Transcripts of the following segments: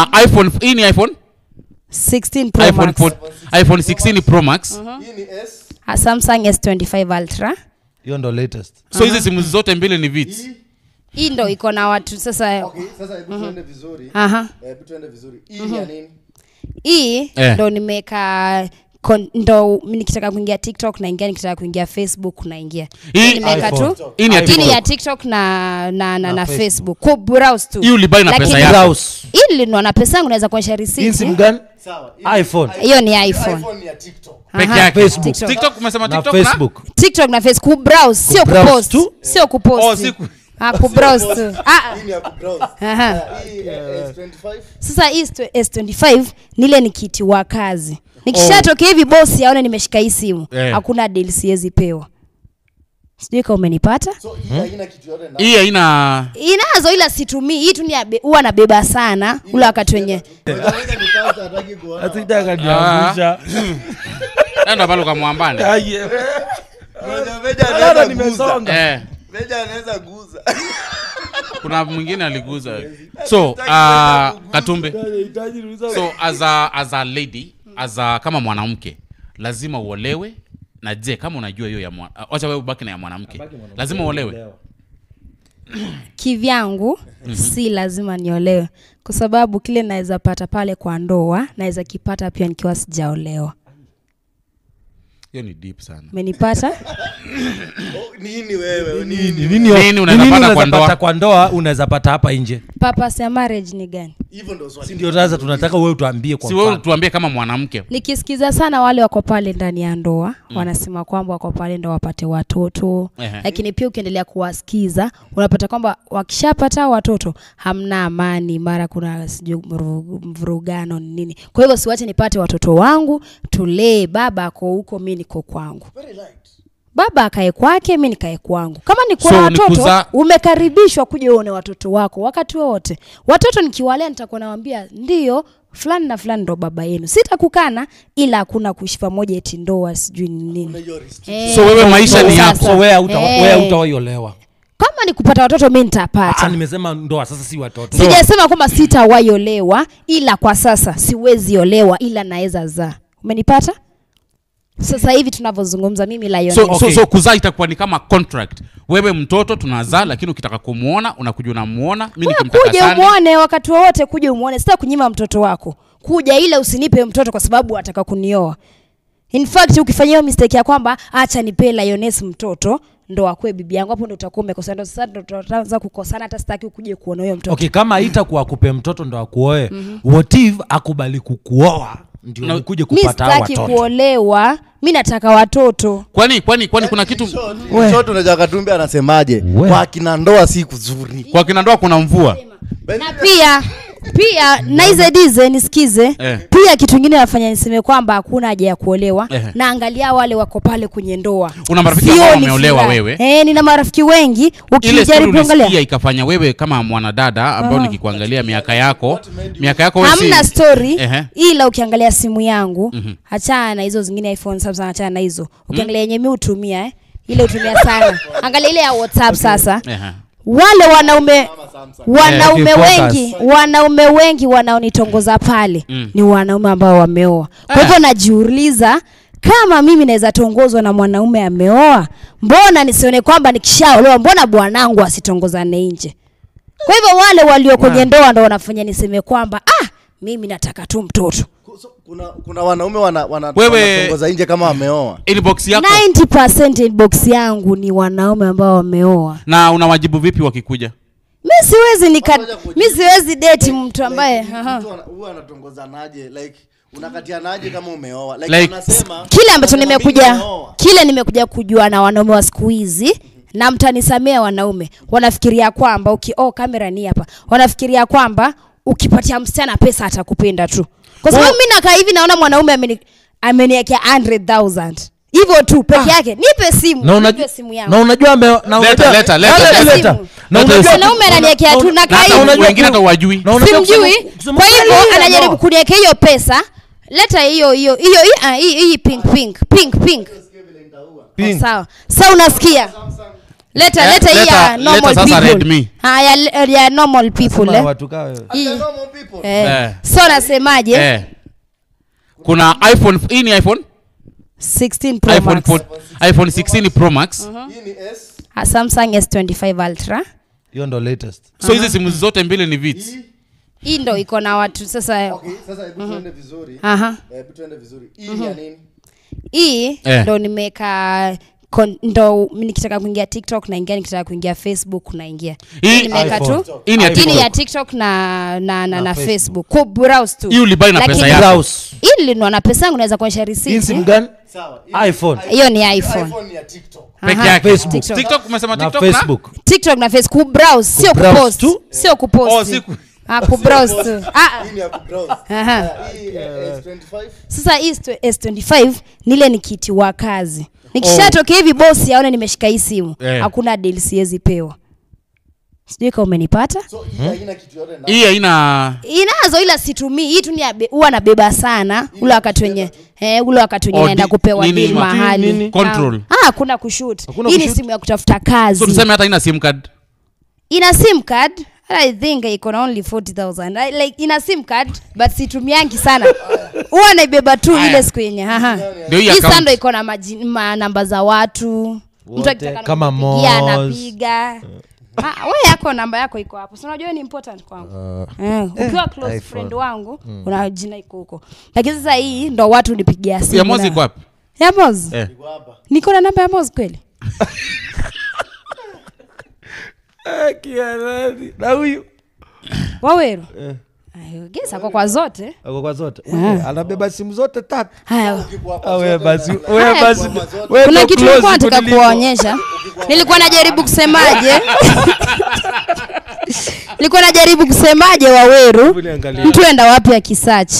na iPhone, hii ni iPhone 16 Pro Max. iPhone 16 Pro Max. Hii ni S. Samsung S25 Ultra. Hiyo ndo latest. So hizi simu zote mbili ni Beats. Hii ndo iko na watu sasa. Okay, sasa hebu tuende vizuri. Hebu tuende vizuri. Hii ni nini? Hii ndo nimeka ndo nikitaka kuingia TikTok naingia, nikitaka kuingia Facebook naingia. Nimeka tu. Hii ni ya TikTok na Facebook. Ku browse tu. Hii ulibuy na pesa yako. Hii nilinunua na pesa yangu, naweza kuonyesha receipt. Hii simu gani? Sawa. iPhone. Hiyo ni iPhone. iPhone ya TikTok. Peke yake. Facebook. TikTok umesema TikTok na Facebook. TikTok na Facebook browse, sio kupost. Sio kupost. Oh, siku. Ku browse tu. Hii ni ya ku browse. Hii S25. Sasa hii S25 nile ni kiti wa kazi. Nikishatokea hivi boss yaone nimeshika hii simu. Hakuna deal siwezi pewa. Sijui kama umenipata? So hii haina kitu yote ndani. Hii haina. Inazo ila situmii. Hii tu ni huwa nabeba sana ule wakati wenyewe. Unaweza nipata hataki kuona. Atitaka niangusha. Nenda pale kwa Mwambane. Meja anaweza nimesonga. Meja anaweza guza. Kuna mwingine aliguza. So, Katumbe. So as a lady, kama mwanamke, lazima uolewe. Na je, kama unajua hiyo ya acha wewe ubaki na ya mwanamke. Lazima uolewe. Kivyangu si lazima niolewe, kwa sababu kile naweza pata pale kwa ndoa naweza kipata pia nikiwa sijaolewa. Hiyo ni deep sana. Umenipata? Nini wewe? Nini unaweza kwa ndoa unaweza pata hapa nje? Purpose ya marriage ni gani? Hivyo ndio swali. Si ndio sasa tunataka wewe tuambie kwa mfano. Si wewe tuambie kama mwanamke. Nikisikiza sana wale wako pale ndani ya ndoa, wanasema kwamba wako pale ndio wapate watoto. Lakini pia ukiendelea kuwasikiza, unapata kwamba wakishapata watoto hamna amani, mara kuna mvurugano nini. Kwa hivyo siwache nipate watoto wangu, tulee, baba ako huko, mimi niko kwangu. Very light. Baba akae kwake, mimi nikae kwangu. Kama ni kuna watoto, umekaribishwa kuja uone watoto wako wakati wote. Watoto nikiwalea nitakuwa nawaambia ndio fulani na fulani ndo baba yenu. Sitakukana, ila hakuna kuishi pamoja eti ndoa sijui nini. So wewe maisha ni yako. So wewe utaolewa. Kama ni kupata watoto mimi nitapata. Nimesema ndoa sasa si watoto. Sijasema kwamba sitawaiolewa, ila kwa sasa siwezi olewa, ila naweza zaa. Umenipata? Sasa hivi tunavyozungumza mimi Lionel. So kuzaa itakuwa ni kama contract. Wewe mtoto tunazaa, lakini ukitaka kumuona unakuja unamuona, mimi nikimtaka sana. Kuja umuone wakati wote, kuja umuone. Sita kunyima mtoto wako. Kuja ile usinipe mtoto kwa sababu ataka kunioa. In fact ukifanya hiyo mistake ya kwamba acha nipe Lionel mtoto ndo akwe bibi yangu, hapo ndo utakuwa umekosana. Ndo sasa ndo tutaanza kukosana, hata sitaki ukuje kuona huyo mtoto. Okay, kama haitakuwa akupe mtoto ndo akuoe. What if akubali kukuoa? Ndio ukuje kupata watoto. Mimi sitaki kuolewa, mimi nataka watoto. Kwani kuna kitu mtoto unajua Katumbe anasemaje? Kwa kina ndoa si kuzuri. Kwa kina ndoa kuna mvua. Na pia na hizo dize nisikize. Pia kitu kingine nafanya niseme kwamba hakuna haja ya kuolewa. Na angalia wale wako pale kwenye ndoa. Una marafiki ambao wameolewa wewe? Nina marafiki wengi. Ukijaribu kuangalia ikafanya wewe kama mwanadada ambao nikikuangalia miaka yako wewe hamna story, ila ukiangalia simu yangu, achana na hizo zingine iPhone Samsung, achana na hizo. Ukiangalia yenyewe mimi hutumia ile hutumia sana. Angalia ile ya WhatsApp sasa. Wale wanaume wengi wanaonitongoza pale ni wanaume ambao wameoa. Kwa hivyo najiuliza, kama mimi naweza tongozwa na mwanaume ameoa, mbona nisione kwamba nikishaolewa mbona bwanangu asitongozane nje? Kwa hivyo wale walio kwenye ndoa ndo wanafanya niseme kwamba mimi nataka tu mtoto. Kuna wanaume wanatongoza nje kama wameoa. Inbox yako 90% inbox yangu ni wanaume ambao wameoa. Na unawajibu vipi wakikuja? Mimi siwezi date mtu ambaye huwa anatongozanaje, like unakatianaje kama umeoa? Like unasema kile nimekuja kujua na wanaume wa siku hizi, na mtanisamea wanaume, wanafikiria kwamba kamera ni hapa. Wanafikiria kwamba ukipatia msichana pesa atakupenda tu. Kwa sababu mimi nakaa hivi naona mwanaume ameniwekea 100,000. Hivyo tu peke yake. Nipe simu, nipe simu yangu. Na unajua leta. Na unajua mwanaume ananiwekea tu na kai. Wengine hata wajui. Simjui. Kwa hivyo anajaribu kuniwekea hiyo pesa. Leta hiyo pink. Sawa. Sasa unasikia? Leta normal sasa people. Redmi. Ya normal people. Sema watu kaa wewe. Normal people. So nasemaje? Kuna iPhone, hii ni iPhone 16 Pro Max. iPhone 16 Pro Max. Hii ni S. Samsung S25 Ultra. Hiyo ndo latest. So hizi simu zote mbili ni Beats. Hii ndo iko na watu sasa. Okay, sasa hebu tuende vizuri. Hebu tuende vizuri. Hii ni ya nini? Hii ndo nimeka ndo nikitaka kuingia TikTok naingia, nikitaka kuingia Facebook naingia. Hii nimeka tu. Hii ni ya TikTok na Facebook. Ku browse tu. Hii ulibai na pesa yako. Hii nilinunua na pesa yangu, naweza kuonyesha receipt. Hii simu gani? Sawa. iPhone. Hiyo ni iPhone. iPhone ya TikTok. Peke yake. Facebook. TikTok umesema Na TikTok na Facebook. TikTok na Facebook browse, sio kupost. Sio kupost. Ku browse tu. Hii ni ya kubrowse. Hii S25. Sasa hii S25 nile nikitiwa kazi. Nikishatokea hivi bosi aone nimeshika hii simu. Hakuna deal siwezi pewa. Sijui kama umenipata? So hii haina kitu yote ndani. Hii haina inazo, ila situmii. Hii tu ni huwa nabeba sana ule wakati wenye naenda kupewa deal mahali. Control. Kuna kushoot. Hii ni simu ya kutafuta kazi. So tuseme hata ina SIM card. Ina SIM card. I think iko na only 40,000. Like ina SIM card but situmiangi sana. Huwa naibeba tu ile siku yenye. Hii sando iko na namba za watu. Mtu akitaka kama kupigia anapiga. Wewe yako namba yako iko hapo. Si unajua ni important kwangu. Ukiwa close friend wangu una jina iko huko. Lakini sasa hii ndo watu nipigia simu. Ya Mozi iko wapi? Ya Mozi? Iko hapa. Niko na namba ya Mozi kweli? Kialani. Na huyu Waweru. Gesa kwa zote. Kwa zote. Anabeba simu zote tatu. Wewe basi. Kuna kitu nilikuwa nataka kuwaonyesha. Nilikuwa najaribu kusemaje Waweru? Mtu enda wapi akisearch?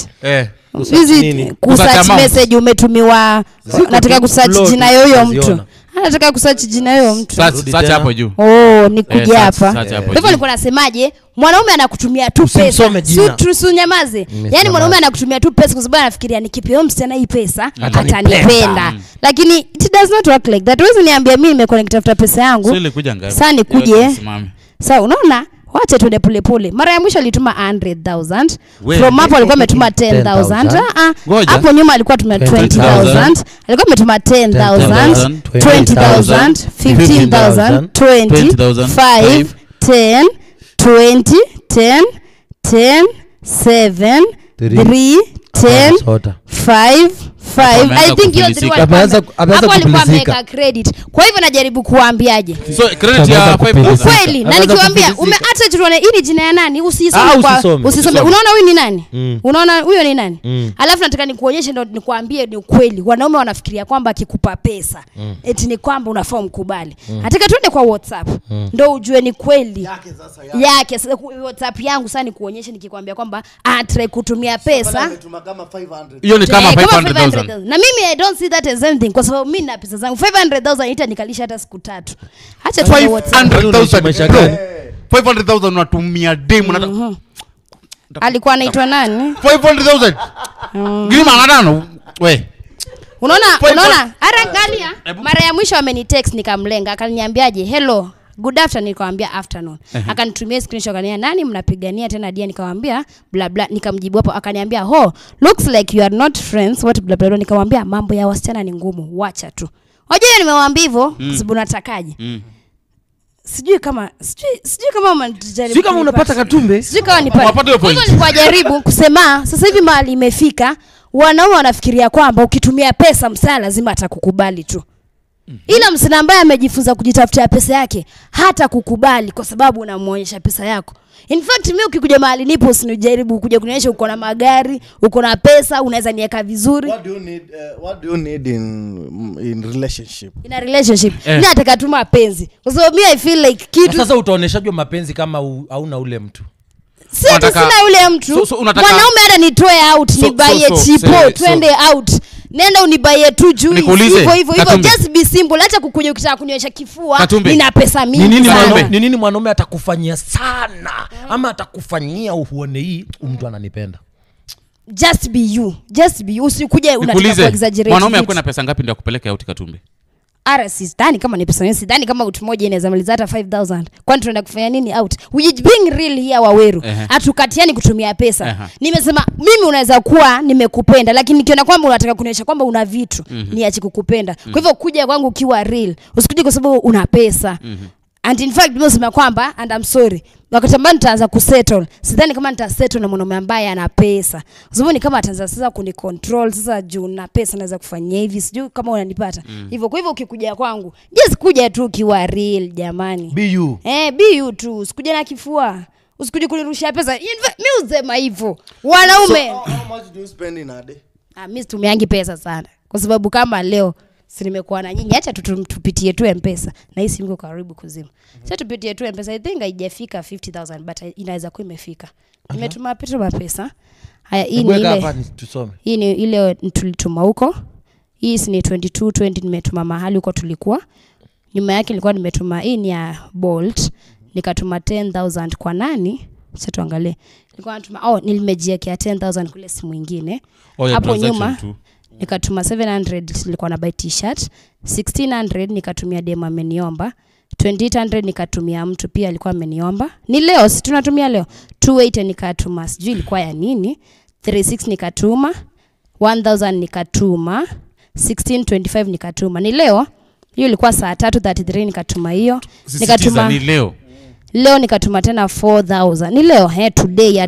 Kusearch message umetumiwa, nataka kusearch jina yoyo mtu. Nataka kusearch jina yoyo mtu. Search hapo juu. Nikuja hapa. Hivyo nilikuwa nasemaje? Mwanaume anakutumia tu pesa. Usinyamaze. Yaani mwanaume anakutumia tu pesa kwa sababu anafikiria nikipea msichana hii pesa atanipenda. Lakini it does not work like that. Wewe niambia mimi nimekuwa nikitafuta pesa yangu. Sasa nikuje. Sasa unaona? Wacha tuende pole pole. Mara ya mwisho alituma 100,000. From hapo alikuwa ametuma 10,000. Hapo nyuma alikuwa ametuma 20,000. Alikuwa ametuma 10,000, 20,000, 15,000, 20, 5, 10, 20, 10, 10, 7, 3, 10, 5, 5. I think you hapo alikuwa ameweka credit. Kwa hivyo najaribu kuambiaje? So credit ya 5,000. Kweli, na nikiwaambia acha tuone hili jina ya nani, usisome. Unaona huyu ni nani? Unaona huyo ni nani? Alafu nataka nikuonyeshe ndo nikwambie ni ukweli. Wanaume wanafikiria kwamba akikupa pesa eti ni kwamba unafaa mkubali. Nataka tuende kwa WhatsApp. Ndo ujue ni kweli. Yake sasa WhatsApp yangu sasa nikuonyeshe nikikwambia kwamba try kutumia pesa. Ametuma kama 500. Hiyo ni kama 500,000. Na mimi I don't see that as anything kwa sababu mimi na pesa zangu 500,000 itanikalisha hata siku 3. Acha tu 500,000 unatumia demu alikuwa anaitwa nani? 500,000. Gima anadano. We. Unaona? Angalia. Mara ya mwisho amenitext nikamlenga akaniambiaje hello good afternoon, nikamwambia afternoon. Akanitumia screenshot akaniambia nani mnapigania tena dia, nikamwambia bla bla, nikamjibu hapo akaniambia looks like you are not friends what bla bla. Nikamwambia mambo ya wasichana ni ngumu, wacha tu. Unajua nimemwambia hivyo kwa sababu natakaje. Sijui kama mnajaribu. Sijui kama unapata Katumbe. Sijui kama nipate. Nilikuwa jaribu kusema sasa hivi mahali imefika wanaume wanafikiria kwamba ukitumia pesa msala lazima atakukubali tu. Ila msana ambaye amejifunza kujitafutia pesa yake hata kukubali kwa sababu unamuonyesha pesa yako. In fact mimi ukikuja mahali nipo usinijaribu kuja kunionyesha uko na magari, uko na pesa, unaweza niweka vizuri. What do you need in relationship? In a relationship. Mimi nataka tu mapenzi. Kwa sababu mimi I feel like kitu. Sasa utaoneshaje mapenzi kama hauna ule mtu? Sina ule mtu. Mwanaume hata nitoe out, nibaye chipo, twende out. Nenda unibaye tu juu hivyo just be simple. Acha kukuja ukitaka kunionyesha kifua nina pesa mingi sana. Ni nini mwanaume atakufanyia sana ama atakufanyia uone hii mtu ananipenda? Just be you. Usikuje unataka kuexaggerate. Mwanaume akona pesa ngapi ndio akupeleke out Katumbe? sidhani kama ni pesa nyingi, sidhani kama mtu mmoja inaweza maliza hata 5000. Kwani tunaenda kufanya nini out? We being real here Waweru. Hatukatiani kutumia pesa. Nimesema mimi unaweza kuwa nimekupenda, lakini nikiona kwamba unataka kunionyesha kwamba una vitu, niache kukupenda. Kwa hivyo kuja kwangu ukiwa real, usikuje kwa sababu una pesa. And in fact nimesema kwamba, and I'm sorry, wakati ambao nitaanza kusettle, sidhani kama nitasettle na mwanaume ambaye ana pesa. Sababu ni kama ataanza sasa kunicontrol, sasa juu na pesa naweza kufanyia hivi, sijui kama unanipata. Hivyo kwa hivyo ukikuja kwangu, just kuja tu ukiwa real jamani. Be you. Be you tu, usikuje na kifua. Usikuje kunirushia pesa. Mimi usema hivyo. Wanaume. So, how much do you spend in a day? Mimi situmiangi pesa sana. Kwa sababu kama leo si nimekuwa na nyinyi, acha tupitie tu M-Pesa na hii simu karibu kuzima. Acha tupitie tu M-Pesa. I think haijafika 50000 but inaweza kuwa imefika. Nimetuma pesa. Haya, hii ni ile tusome. Hii ni ile tulituma huko. Hii ni 2220 nimetuma mahali huko tulikuwa. Nyuma yake nilikuwa nimetuma hii ni ya Bolt. Nikatuma 10000 kwa nani? Sasa tuangalie. Nilikuwa natuma nilimejiwekea 10000 kule simu nyingine. Hapo nyuma nikatuma 700 nilikuwa na buy t-shirt, 1600 nikatumia demo ameniomba, 2800 nikatumia mtu pia alikuwa ameniomba. Ni leo si tunatumia leo. 280 nikatuma sijui ilikuwa ya nini, 36 nikatuma, 1000 nikatuma, 1625 nikatuma. Ni leo. Hiyo ilikuwa saa 3:33 nikatuma hiyo. Nikatuma ni leo. Leo nikatuma tena 4000. Ni leo today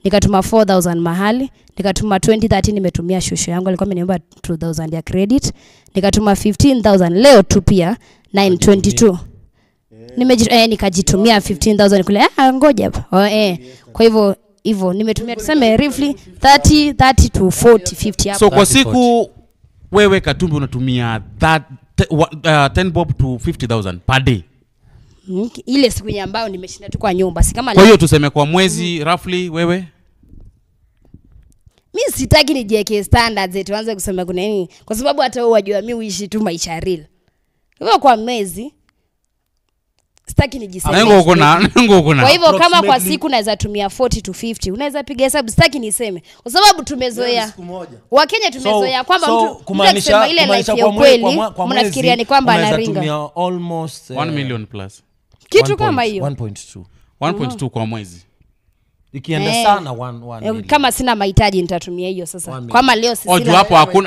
nikatuma 4000 mahali. Nikatuma 2013 nimetumia shusho yangu alikuwa ameniomba 2000 ya credit. Nikatuma 15000 leo tu pia 922. Nikajitumia 15000 kule. Ngoja hapa. Kwa hivyo nimetumia tuseme roughly 30 to 40 50 hapo. So kwa siku wewe Katumbi unatumia 10 bob to 50000 per day. Ile siku ambayo nimeshinda tu kwa nyumba si kama. Kwa hiyo tuseme kwa mwezi roughly wewe? Mimi sitaki nijiweke standards eti tuanze kusema kuna nini, kwa sababu hata wewe wajua mimi uishi tu maisha real. Kwa mwezi sitaki nijiseme. Nengo uko na. Kwa hivyo kama kwa siku naweza tumia 40 to 50, unaweza piga hesabu, sitaki niseme. Kwa sababu tumezoea. Wakenya tumezoea kwamba mtu kumaanisha ile life ya kweli, mnafikiria ni kwamba anaringa. Tumia almost 1 million plus. Kitu kama hiyo. 1.2 kwa mwezi. Ikienda sana 1 kama sina mahitaji nitatumia hiyo sasa. Kama leo sisi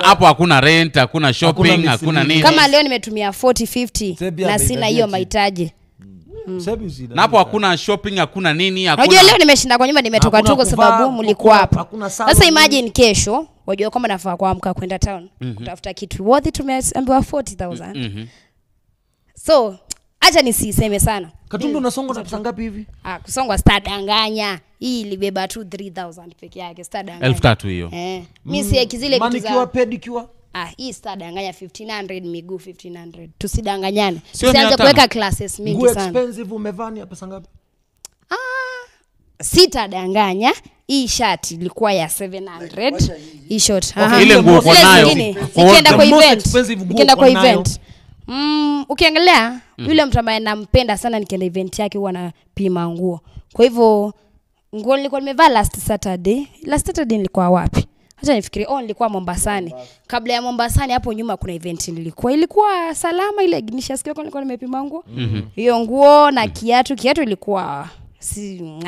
hapo hakuna rent, hakuna shopping, hakuna nini. Kama leo nimetumia 40-50 na sina hiyo mahitaji. Na hapo hakuna shopping, hakuna nini, hakuna. Unajua leo nimeshinda kwa nyumba nimetoka tu kwa sababu mlikuwa hapa. Sasa imagine kesho, wajua kama nafaa kuamka kwenda town, kutafuta kitu worth tumeambiwa 40000. So, acha nisiseme sana. Katumbi unasonga na pesa ngapi hivi? Kusongwa stadanganya. Hii ilibeba tu 3000 peke yake, stadanganya. 3000 hiyo. Mimi si zile vitu za manicure pedicure. Hii stadanganya 1500 miguu 1500. Tusidanganyane. Tusianze kuweka classes mingi sana. Expensive umevani ya pesa ngapi? Sitadanganya. Hii shirt ilikuwa ya 700. Hii short. Ile nguo uko nayo. Nikienda kwa event. Ukiangalia yule mtu ambaye nampenda sana nikienda event yake huwa anapima nguo. Kwa hivyo nguo nilikuwa nimevaa last Saturday nilikuwa wapi? Acha nifikirie. Nilikuwa Mombasani. Kabla ya Mombasani hapo nyuma kuna event ilikuwa Salama ile nishasikia nilikuwa nimepima nguo. Hiyo nguo na kiatu ilikuwa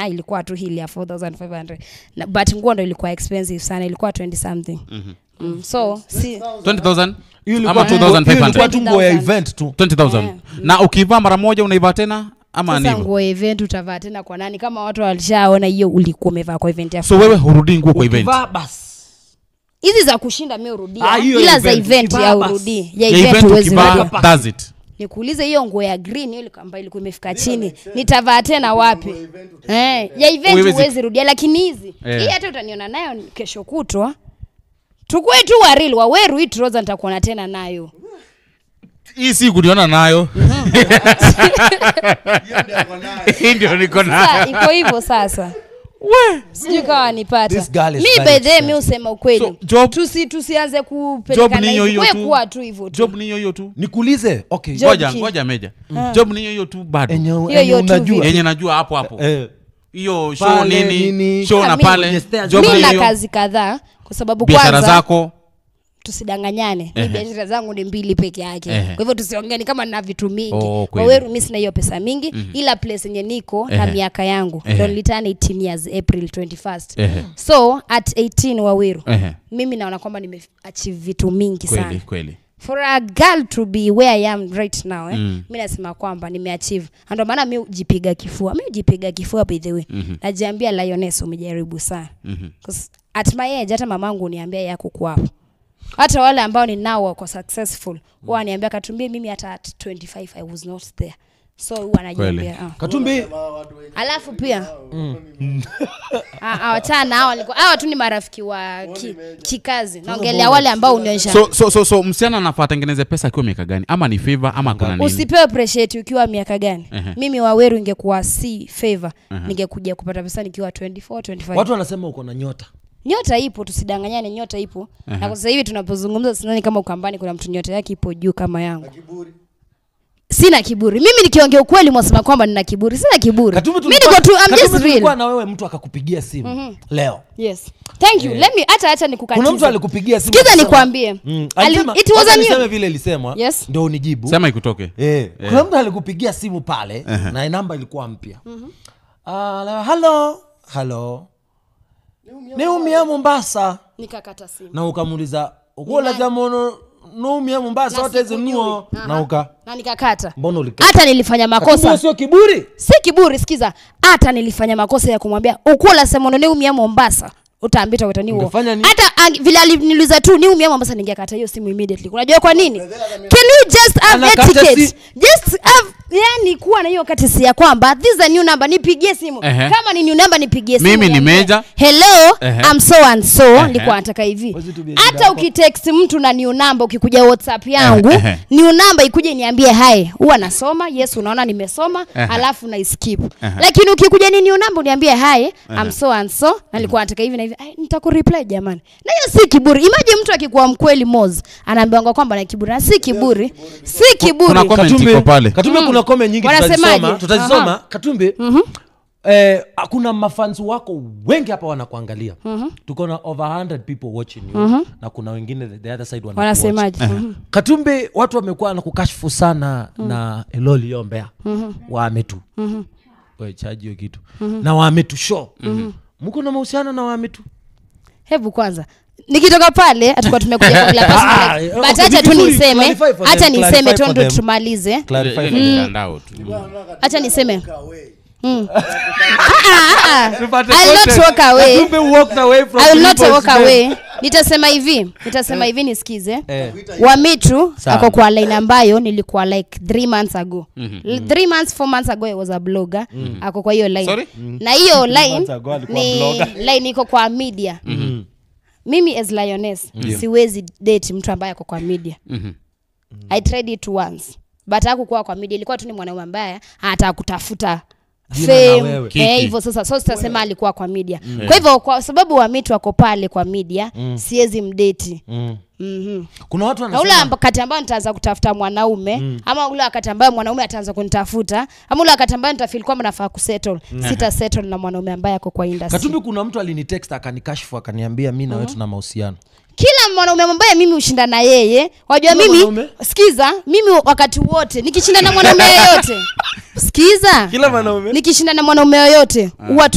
ilikuwa tu hili ya 4500. But nguo ndo ilikuwa expensive sana, ilikuwa 20 something. So 20000 ama 2500 nguo ya event tu 20000. Na ukivaa mara moja unaivaa tena ama nini? Sasa nguo event utavaa tena kwa nani kama watu walishaona hiyo ulikuwa umevaa kwa event yako? So wewe hurudi nguo kwa event? Ukivaa basi. Hizi za kushinda mimi urudia. Ila za event ya urudi. Ya event ukivaa does it? Nikuulize hiyo nguo ya green ile ambayo ilikuwa imefika chini, nitavaa tena wapi? Ya event huwezi rudia, lakini hizi hii hata utaniona nayo kesho kutwa. Tukue tu waril Waweru hii trouser nitakuona tena nayo. Hii si kuniona nayo. Ndio niko nayo. Sasa iko hivyo sasa. Sijui kama nipata. Mimi by the way mimi usema ukweli. Tusianze kupeleka na wewe kuwa tu hivyo tu. Job ni hiyo tu. Nikuulize. Okay. Ngoja Meja. Job ni hiyo tu bado. Hiyo unajua. Yenye najua hapo. Hiyo show nini? Show na pale. Job ni hiyo. Mimi na kazi kadhaa kwa sababu biashara zako tusidanganyane. Mimi biashara zangu ni 2 peke yake. Kwa hivyo tusiongee ni kama nina vitu mingi. Waweru mimi sina hiyo pesa mingi ila place yenye niko na miaka yangu. Ndio nilitana 18 years April 21st. So at 18 Waweru mimi naona kwamba nimeachieve vitu mingi sana. Kweli. For a girl to be where I am right now mimi nasema kwamba nimeachieve. Ndio maana mimi hujipiga kifua by the way. Najiambia Lioness umejaribu sana. Because at my age hata mamangu uniambia yako kwao. Hata wale ambao ni nao wako successful waniambia Katumbi mimi hata at 25 I was not there. So wanajiambia Katumbi alafu pia awachana hao walikuwa hawa tu ni marafiki wa kikazi. Naongelea wale ambao unionyesha. So msichana anafaa tengeneze pesa akiwa miaka gani ama ni favor ama kuna nini? Usipewe appreciate ukiwa miaka gani. Mimi Waweru ingekuwa si favor ningekuja kupata pesa nikiwa 24 25. Watu wanasema uko na nyota. Nyota ipo, tusidanganyane, nyota ipo. Na kwa sasa hivi tunapozungumza sinani kama Ukambani kuna mtu nyota yake ipo juu kama yangu. Sina kiburi. Mimi nikiongea ukweli mwasema kwamba nina kiburi. Sina kiburi. Mimi niko tu I'm just real. Kwa na wewe mtu akakupigia simu leo. Yes. Thank you. Let me acha nikukatiza. Kuna mtu alikupigia simu. Sikiza nikwambie. It was a new vile ilisemwa ndio unijibu. Sema ikutoke. Kuna mtu alikupigia simu pale na namba ilikuwa mpya. Hello. Neumia Mombasa. Nikakata simu. Na ukamuuliza ukola jamono Neumia Mombasa wote hizo nuo na nikakata. Mbona ulikata? Hata nilifanya makosa. Sio kiburi. Si kiburi, sikiza. Hata nilifanya makosa ya kumwambia ukola semono Neumia Mombasa. Utaambita utaniuo. Hata vile aliniuliza tu Neumia Mombasa ningekata hiyo simu immediately. Unajua kwa nini? Can you just have etiquette? Just have yani kuwa na hiyo courtesy ya kwamba this is a new number nipigie simu. Kama ni new number nipigie simu. Mimi ni Meja. Hello, I'm so and so. Nilikuwa nataka hivi. Hata ukitext mtu na new number ukikuja WhatsApp yangu, new number ikuje niambie hi. Huwa nasoma, yes unaona nimesoma, alafu na skip. Lakini ukikuja ni new number uniambie hi, I'm so and so. Nilikuwa nataka hivi na hivi. Nitakureply jamani. Na hiyo si kiburi. Imagine mtu akikuwa mkweli Moz, anaambiwa kwamba na kiburi. Na si kiburi. Si kiburi. Kuna comment iko pale. Katumbi kuna comment nyingi tutazisoma. Katumbi kuna mafans wako wengi hapa wanakuangalia. Tuko na over 100 people watching you na kuna wengine the other side wanasemaje. Katumbi watu wamekuwa na kukashifu sana na Eloli Yombea. Wametu. Wewe charge hiyo kitu. Na wametu show. Mko na mahusiano na wametu? Hebu kwanza nikitoka pale atakuwa tumekuja kula personal. But acha tu niseme, acha niseme tu ndo tumalize. Acha niseme. I'll not walk away. I will not walk away. Nitasema hivi nisikize. Wametu ako kwa line ambayo nilikuwa like 3 months ago. 3 months 4 months ago I was a blogger. Ako kwa hiyo line. Na hiyo line ni line iko kwa media. Mimi as Lioness siwezi date mtu ambaye ako kwa media. I tried it once. But hakukuwa kwa media, ilikuwa tu ni mwanaume ambaye hata kutafuta fame. Hivyo sasa sitasema alikuwa kwa media. Kwa hivyo kwa sababu Wametu wako pale kwa media, siwezi mdate. Kuna watu wanasema ule wakati ambao nitaanza kutafuta mwanaume ama ule wakati ambao mwanaume ataanza kunitafuta ama ule wakati ambao nitafeel kwamba nafaa kusettle, sita settle na mwanaume ambaye ako kwa industry. Katumbi kuna mtu alinitext akanikashifu akaniambia mimi na wewe tuna mahusiano. Kila mwanaume ambaye mimi ushinda na yeye, wajua mimi sikiza, mimi wakati wote nikishinda na mwanaume yoyote. Sikiza. Kila mwanaume nikishinda na mwanaume yoyote, huwa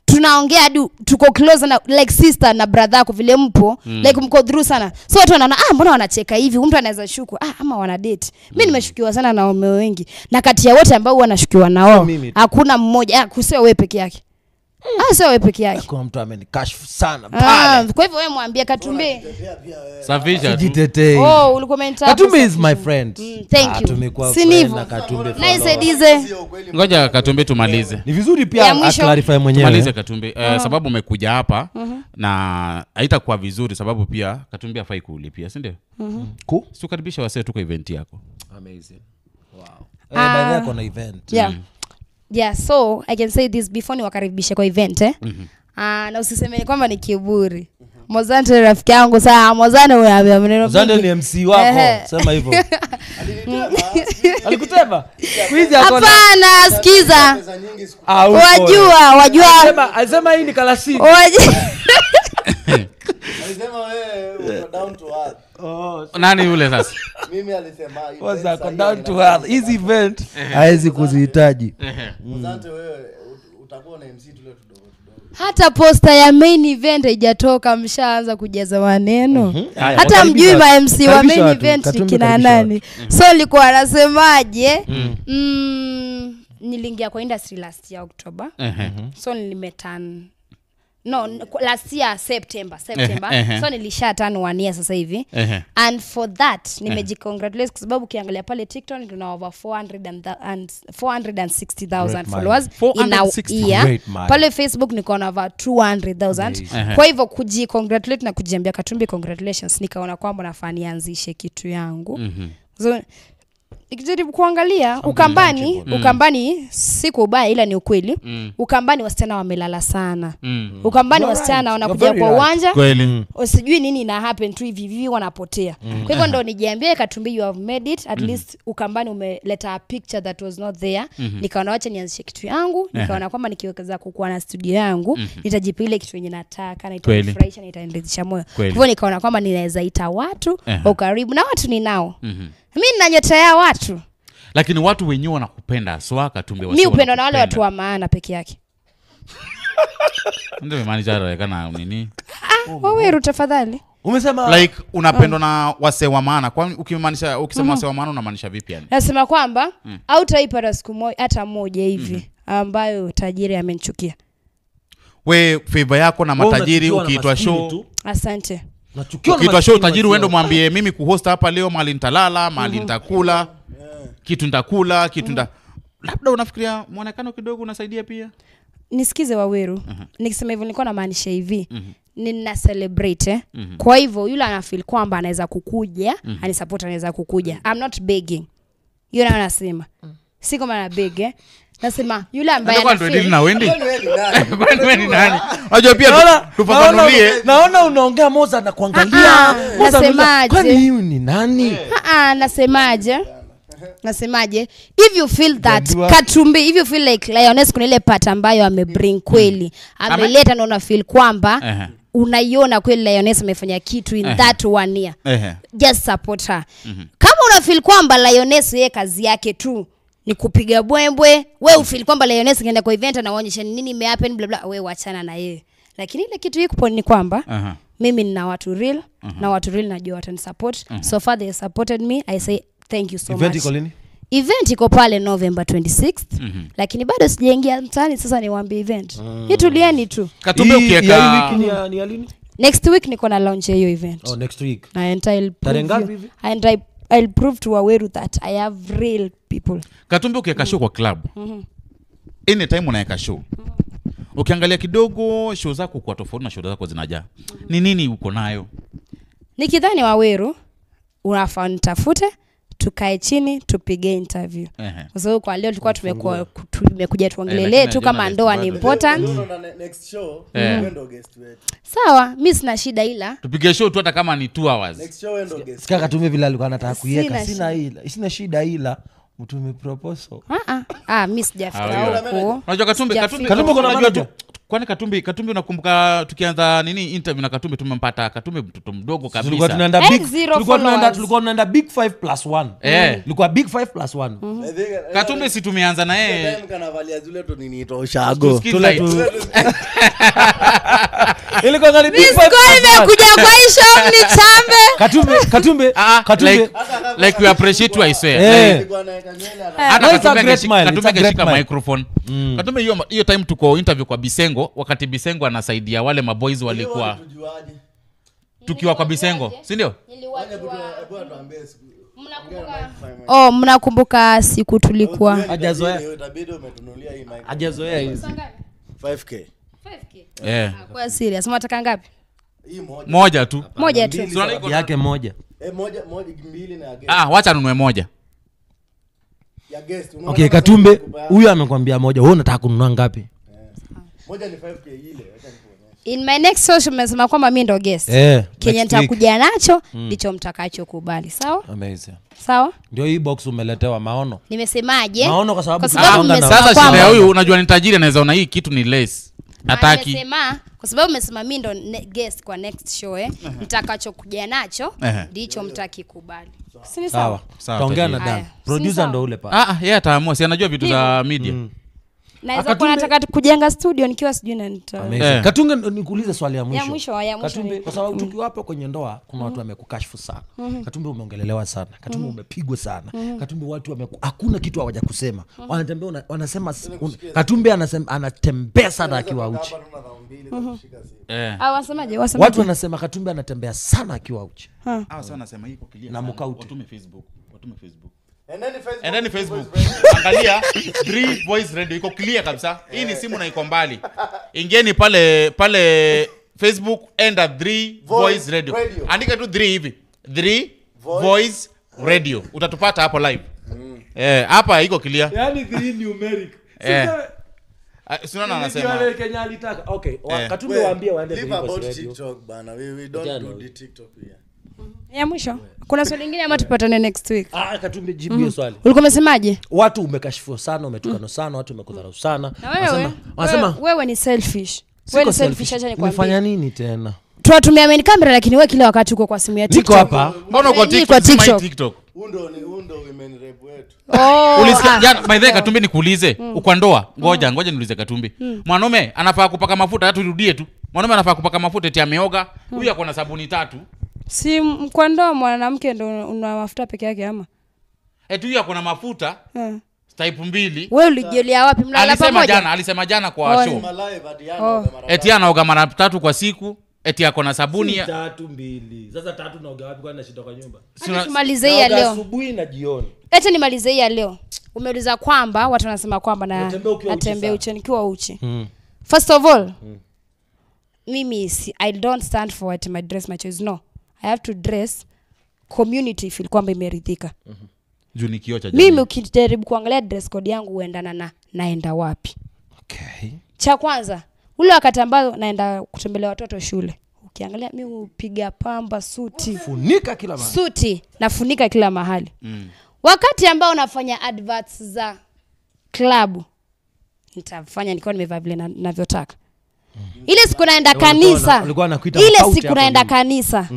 tunaongea hadi tuko close na like sister na brother yako vile mpo like mko through sana. So watu wanaona mbona wanacheka hivi? Mtu anaweza shuku ama wana date. Mimi nimeshukiwa sana na waume wengi. Na kati ya wote ambao wanashukiwa nao hakuna mmoja kusema wewe peke yake. Sio wewe peke yake. Kuna mtu amenikashifu sana pale. Kwa hivyo wewe mwambie Katumbi. Safisha. Ulicomment hapo. Katumbi is my friend. Thank you. Tumekuwa friend na Katumbi. Nice dize. Ngoja Katumbi tumalize. Ni vizuri pia clarify mwenyewe. Tumalize Katumbi. Sababu umekuja hapa na haitakuwa vizuri sababu pia Katumbi hafai kulipia, si ndio? Tukaribisha wasee tuko event yako. Amazing. Wow. Baada yako na event. Yeah, so I can say this before ni wakaribisha kwa event na usiseme kwamba ni kiburi. Mozante rafiki yangu saa Mozante unaambia maneno. Mozante ni MC wako, sema hivyo. Alikutema? Hapana, sikiza. Wajua. Alisema hii ni kalasini. Alisema wewe uko down to Nani yule sasa? Mimi alisema Kwanza kwa down to earth. Hizi event haezi kuzihitaji. Mzante wewe utakuwa na MC tule tudogo. Hata poster ya main event haijatoka, mshaanza kujaza maneno. Haya, Hata mjui ma MC wa main watu. event Katumbi kina karibisha nani. So alikuwa anasemaje? Niliingia kwa industry last year October. So nilimetan last year September. So nilisha turn 1 year sasa hivi. And for that nimejicongratulate kwa sababu ukiangalia pale TikTok tuna over 460,000 followers in a year. Pale Facebook niko na over 200,000. Kwa hivyo kujicongratulate na kujiambia Katumbi congratulations, nikaona kwamba nafaa nianzishe kitu yangu. So ikijaribu kuangalia Ukambani siku ubaya ila ni ukweli. Ukambani wasichana wamelala sana. Ukambani wasichana wanakuja kwa uwanja. Usijui nini ina happen tu hivi wanapotea. Kwa hivyo ndo nijiambie Katumbi you have made it at least. Ukambani umeleta a picture that was not there. Nikaona wacha nianzishe kitu yangu. Nikaona kwamba nikiweza kukuwa na studio yangu nitajipa ile kitu yenye nataka na itanifurahisha na itaendeleza moyo. Kwa hivyo nikaona kwamba ninaweza ita watu kwa karibu na watu ninao. Mimi nina nyota ya watu. Lakini watu wenyewe wanakupenda swa Katumbi wasio. Mimi upendo na wale watu wa maana peke yake. Ndio manager kana nini? Wewe tafadhali. Umesema like unapendwa na wase wa maana. Kwa ukimaanisha ukisema wase wa maana unamaanisha vipi yani? Nasema kwamba hautaipata siku moja hata moja hivi ambayo tajiri amenichukia. We favor yako na matajiri ukiitwa show. Asante. Ukiitwa show tajiri uende mwambie mimi kuhost hapa leo mahali nitalala, mahali nitakula, kitu nitakula, labda unafikiria muonekano kidogo unasaidia pia. Nisikize Waweru. Nikisema hivyo nilikuwa namaanisha hivi. Nina celebrate. Kwa hivyo yule anafeel kwamba anaweza kukuja, anisupport anaweza kukuja. I'm not begging. Yule anasema. Si kama na beg Nasema yule ambaye anafeel na wendi. Kwani ni nani? Unajua pia tufafanulie. Naona unaongea Moza na kuangalia. Nasemaje? Kwani huyu ni nani? Nasemaje? If you feel that Katumbi, if you feel like Lioness kuna ile part ambayo amebring kweli, ameleta na una feel kwamba unaiona kweli Lioness amefanya kitu in that 1 year. Just support her. Kama una feel kwamba Lioness yeye kazi yake tu ni kupiga bwembwe, wewe ufeel kwamba Lioness ngenda kwa event na waonyesha nini imehappen bla bla, wewe wachana na yeye. Lakini ile kitu iko ni kwamba mimi nina watu real na watu real najua watanisupport. So far they supported me. I say thank you so event much. Iko lini? Event iko pale November 26th. Lakini bado sijaingia mtaani sasa niwaambie event. Tulieni tu. Katumbi ukieka wiki ni lini? Next week niko na launch hiyo event. Oh, next week. I'll prove to Waweru that I have real people. Katumbi ukieka show kwa club. Anytime unaweka show. Ukiangalia kidogo show zako kwa tofauti na show zako zinajaa. Ni nini uko nayo? Nikidhani Waweru unafaa nitafute tukae chini tupige interview. Kwa sababu kwa leo tulikuwa tumekuja tuongelee tu kama ndoa ni important. Next show wendo guest wetu. Sawa, mimi sina shida ila tupige show tu hata kama ni 2 hours. Next show wendo guest. Sika Katumbi vile alikuwa anataka kuiweka sina shida ila mtume proposal. Mimi sijafikia huko. Unajua Katumbi kuna unajua kwani Katumbi unakumbuka tukianza nini interview na Katumbi tumempata Katumbi mtoto mdogo kabisa. Tulikuwa tunaenda big 5+1. Ilikuwa big 5+1. Katumbi si tumeanza na yeye. Time kanavalia zile tu nini itoshago. Ilikuwa ngani big 5+1. Nimekuja kwa show ni chambe. Katumbi like we appreciate you I swear. Hata Katumbi akishika microphone. Katumbi hiyo time tuko interview kwa Bisengo, wakati Bisengo anasaidia wale maboys walikuwa tukiwa kwa Bisengo, si ndio? Mnakumbuka siku tulikuwa hajazoea hizi 5k. Kwa serious mnataka ngapi? Hii moja tu. Yake moja. Moja mbili na guest. Wacha nunue moja. Ya guest. Okay, Katumbi huyu amekwambia moja. Wewe unataka kununua ngapi? Moja ni 5k ile. In my next social mmesema kwamba mimi ndo guest. Kenya nitakuja nacho ndicho mtakacho kubali. Sawa? Amazing. Sawa? Ndio hii box umeletewa maono. Nimesemaje? Maono kwa sababu sasa shida huyu unajua ni tajiri anaweza ona hii kitu ni less. Hataki. Nimesema kwa sababu umesema mimi ndo guest kwa next show nitakachokuja nacho ndicho mtakikubali. Si sawa? Taongea na Dan. Producer ndo ule pa. Yeye ataamua, si anajua vitu za media. Naweza kuwa nataka kujenga studio nikiwa sijui na nita. Katunge nikuulize swali ya mwisho. Ya mwisho. Katumbe, kwa sababu tukiwa hapo kwenye ndoa kuna watu wamekukashifu sana. Katumbe umeongelelewa sana. Katumbe umepigwa sana. Katumbe watu hakuna kitu hawaja kusema. Wanatembea wanasema Katumbe anatembea sana akiwa uchi. Wasemaje? Watu wanasema Katumbe anatembea sana akiwa uchi. Sasa wanasema hii clear. Na mkauti. Watume Facebook. And then Facebook. Angalia 3 Voice Radio iko clear kabisa. Hii ni simu na iko mbali. Ingieni pale Facebook enda 3 Voice Radio. Andika tu 3 hivi. 3 Voice Radio. Utatupata hapo live. Hapa iko clear. Yaani 3 numeric. Sina na anasema. Wale Kenya alitaka. Okay, Katumbe waambie waende kwa TikTok bana. We don't do the TikTok here. Ya mwisho. Kuna swali lingine ama tupatane next week? Katumbe jibu hiyo swali. Ulikuwa umesemaje? Watu umekashifu sana, umetukana sana, watu umekudharau sana. Wanasema wewe ni selfish. Wewe ni selfish, acha nikwambie. Umefanya nini tena? Tunatumia main camera lakini wewe kila wakati uko kwa simu ya TikTok. Niko hapa. Mbona uko TikTok? Undo women rap wetu. Ulisikia jana by the way Katumbe nikuulize, uko ndoa? Ngoja niulize Katumbe. Mwanaume anafaa kupaka mafuta, hata turudie tu. Mwanaume anafaa kupaka mafuta eti ameoga. Huyu ako na sabuni 3. Si kwa ndoa mwanamke ndo una mafuta peke yake ama? Eti huyu ako na mafuta type 2. Wewe ulijiolea wapi? Mnalala pamoja? Alisema jana kwa show. Eti anaoga mara 3 kwa siku. Eti ako na sabuni 3-2. Sasa 3 naoga wapi kwani nashinda kwa nyumba? Tumalize hii ya leo. Asubuhi na jioni. Acha nimalize hii ya leo. Umeuliza kwamba watu wanasema kwamba na atembea uchi nikiwa uchi. First of all, mimi I don't stand for it my dress my choice. No. I have to dress community feel kwamba imeridhika. Juu ni kioo cha jamii. Mimi ukijaribu kuangalia dress code yangu huendana na naenda wapi. Okay. Cha kwanza, ule wakati ambao naenda kutembelea watoto shule. Ukiangalia mimi upiga pamba suti. Funika kila mahali. Suti nafunika kila mahali. Wakati ambao nafanya adverts za club nitafanya nikiwa nimevaa vile ninavyotaka. Ile siku naenda kanisa. Ile siku naenda kanisa.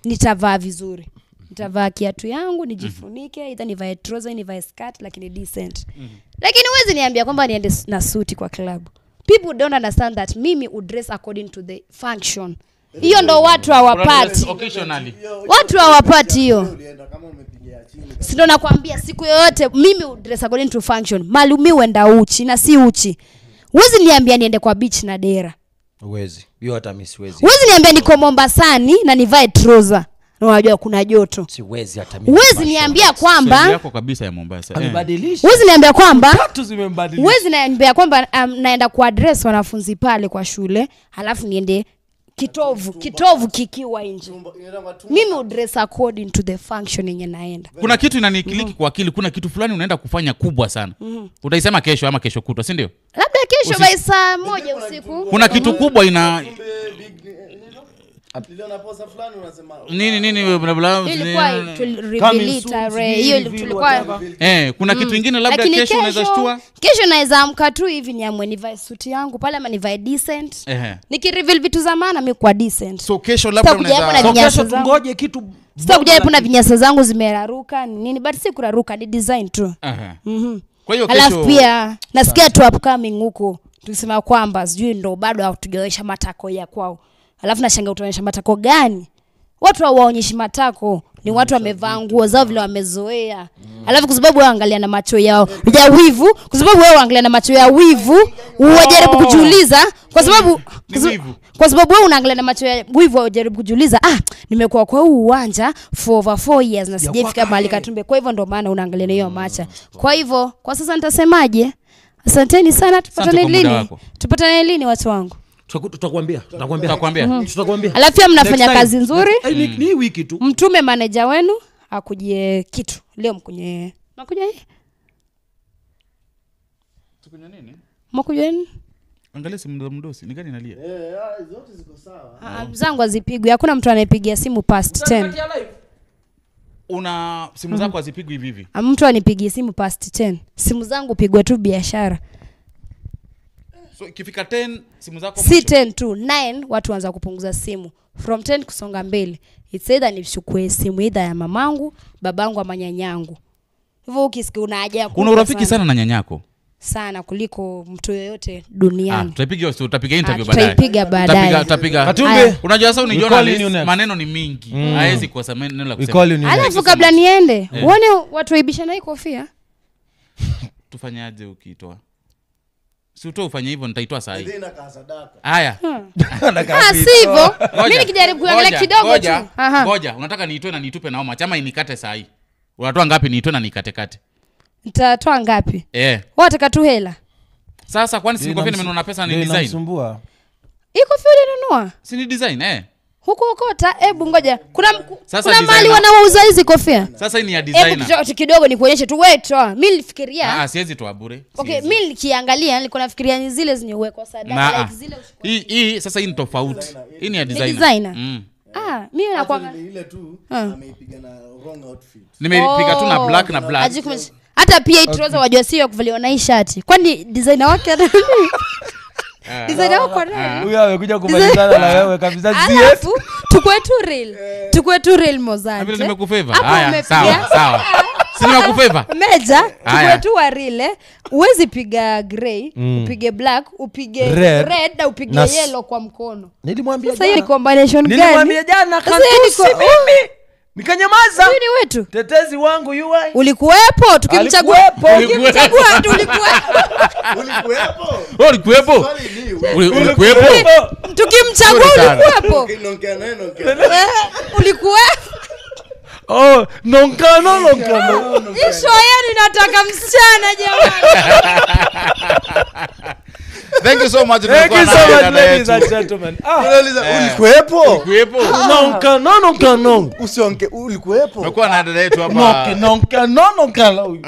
Nitavaa vizuri. Nitavaa kiatu yangu, nijifunike, either nivae trouser, nivae skirt lakini decent. Lakini huwezi niambia kwamba niende na suti kwa club. People don't understand that mimi would dress according to the function. Hiyo ndo watu hawapati. Watu hawapati hiyo. Si ndo nakwambia siku yoyote mimi would dress according to function. Malumi uenda uchi na si uchi. Huwezi niambia niende kwa beach na dera. Huwezi. Hiyo hata mimi siwezi. Huwezi niambia niko Mombasani na nivae trouser. Na unajua kuna joto. Siwezi hata mimi. Huwezi niambia kwamba yako kabisa ya Mombasa. Amebadilisha. Huwezi niambia kwamba tatu zimembadilisha. Huwezi niambia kwamba naenda kwa address wanafunzi pale kwa shule, halafu niende kitovu kikiwa nje. Mimi udress according to the function yenye naenda. Kuna kitu inanikiliki kwa akili, kuna kitu fulani unaenda kufanya kubwa sana. Utaisema kesho ama kesho kutwa, si ndio? Labda kesho by saa 1 usiku. Kuna kitu kubwa ina Niliona posa fulani unasema nini bla bla ilikuwa hiyo tulikuwa kuna kitu kingine labda kesho unaweza shtua. Kesho naweza amka tu hivi niamwe nivae suti yangu pale ama nivae decent. Nikireveal vitu za maana mimi kwa decent. So kesho labda unaweza kesho tungoje kitu sitakuja hapo na vinyasa zangu zimeraruka nini but si kuraruka ni design tu. Kwa hiyo kesho alafu pia nasikia tu upcoming huko tulisema kwamba sijui ndo bado hatujaonyesha matako ya kwao. Alafu nashangaa utaonyesha matako gani? Watu hawaonyeshi matako, ni watu wamevaa nguo zao vile wamezoea. Alafu kwa sababu wao angalia na macho yao ya wivu, kwa sababu wao angalia na macho ya wivu, wajaribu kujiuliza kwa sababu wewe unaangalia na macho ya wivu wajaribu kujiuliza, nimekuwa kwa huu uwanja for over 4 years na sijafika mahali Katumbe. Kwa hivyo ndo maana unaangalia na hiyo macho. Kwa hivyo kwa sasa nitasemaje? Asanteni sana, tupatane lini watu wangu? Tutakwambia. Alafu pia mnafanya kazi nzuri. Ni wiki tu. Mtume manager wenu akujie kitu. Leo nakuja hii. Tukunya nini? Mkuja nini? Angalia simu za mdosi, ni gani inalia? Zote ziko sawa. Zangu azipigwi. Hakuna mtu anayepigia simu past 10. Una simu zako azipigwi hivi hivi. Mtu anipigie simu past 10. Simu zangu pigwa tu biashara. So ikifika 10 simu zako si 10 tu 9 watu waanza kupunguza simu from 10 kusonga mbele. It's either nichukue simu either ya mamangu, babangu ama nyanyangu. Hivyo ukisikia una haja kuna urafiki sana na nyanyako sana kuliko mtu yoyote duniani. Tutapiga interview baadaye. Tutapiga baadaye. Tutapiga. Katumbe. Unajua sasa ni journalist, maneno ni mingi. Haezi kukosa neno la kusema. Alafu kabla niende, uone watu waibishana hii kofia. Tufanyaje ukitoa? Si utoe ufanye hivyo nitaitoa saa hii. Ndio inakaa sadaka. Haya. Sivyo. Mimi nikijaribu kuangalia kidogo tu. Ngoja, unataka niitoe na nitupe na Oma chama inikate saa hii. Unatoa ngapi niitoe na nikate kate? Nitatoa ngapi? Wataka tu hela. Sasa kwani si kofia nimenunua pesa ni design? Inasumbua. Iko kofia ulinunua? Si ni design Huko Okota, hebu ngoja. Kuna mali wanauza hizi kofia. Sasa hii ni ya designer. Hebu kidogo nikuonyeshe tu wewe toa. Mimi nilifikiria. Siwezi toa bure. Okay, mimi nikiangalia nilikuwa nafikiria ni zile zenye uwekwa sadaka like zile. Hii sasa hii ni tofauti. Hii ni ya designer. Mimi nakwanga ile tu ameipiga na wrong outfit. Nimepiga tu na black na black. Hata pia hii trouser wajua sio kuvaliwa na hii shati. Kwani designer wake ana designer wako nani? Huyu amekuja kumalizana na wewe kabisa. Alafu tukue tu real Mozart. Vile nimekufavor. Haya, sawa. Si nimekufavor. Meja, tukue tu wa real. Uwezi piga grey, upige black, upige red na upige yellow kwa mkono. Nilimwambia jana. Sasa hii combination gani? Nilimwambia jana kantusi mimi. Nikanyamaza. Huyu ni wetu. Tetezi wangu UI. Ulikuwepo tukimchagua. Tukimchagua tu ulikuwepo. Ulikuwepo. Tukimchagua ulikuwepo. Ulikuwepo. Nonkano. Isho yenu nataka msichana jamani. Thank you so much, ladies and gentlemen. Ulikuwepo? Nonkano. Usionke ulikuwepo. Umekuwa na dada yetu hapa. Nonkano.